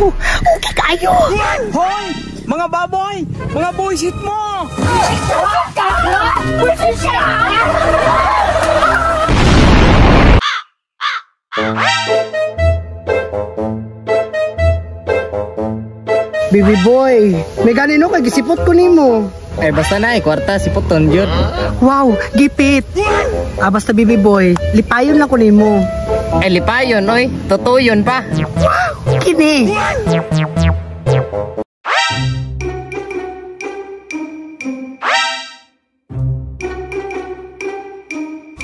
Wow! Okay kayo! Hoy! Mga baboy! Mga buwisit mo! Buwisit siya! Baby boy, may ganino kay gisipot ko nimo. Ay basta na kwarta sipot ton jud. Wow, gipit. Basta baby boy, lipayon lang ko nimo. Ay lipayon oy, totoo yun pa. Wow, kini.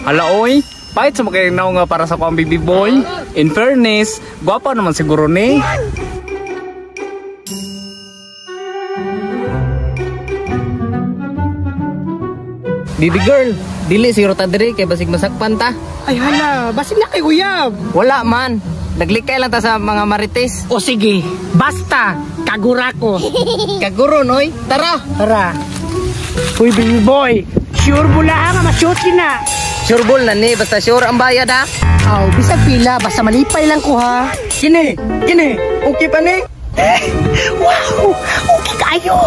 Hala oy, pahit sa makinaw nga para sa kong baby boy. In fairness, gwapa naman siguro ni. Baby girl, dili siguro ta diri kay basig masakpan ta. Ay hala, basin na kay uyab. Wala man. Naglikay lang ta sa mga marites. O sige, basta, kagura ko. Kaguron oy, tara. Tara. Uy, baby boy, sure bula nga, ma-shoot na. Sure ball na ni, basta sure ang bayad ha. Aw, bisag pila, basta malipay lang ko ha. Kini, okay pa ni? Wow! Okay kayo!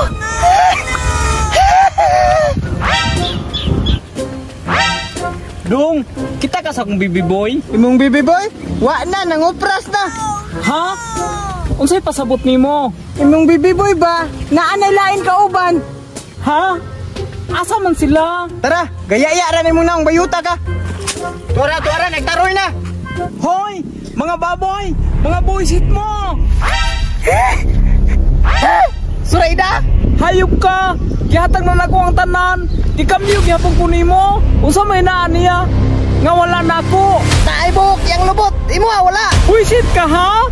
Dong, kita ka sa akong baby boy? Imong baby boy? Wa na, nangupras na. Ha? Unsay pasabot nimo? Imong baby boy ba? Naanay lain ka uban. Ha? Asa man sila? Tara, gaya-iya ra nimong naong bayuta ka. Tuara, nagtaroy na. Hoy! Mga baboy! Mga buwisit mo! Suraida! Hayop ka! Gihatag na nako ang tanan! Di kamyo gihapon ko nimo! Unsa may naan niya? Nga wala na ako! Naibok, yang lubot. Imo wala. Buwisit ka ha?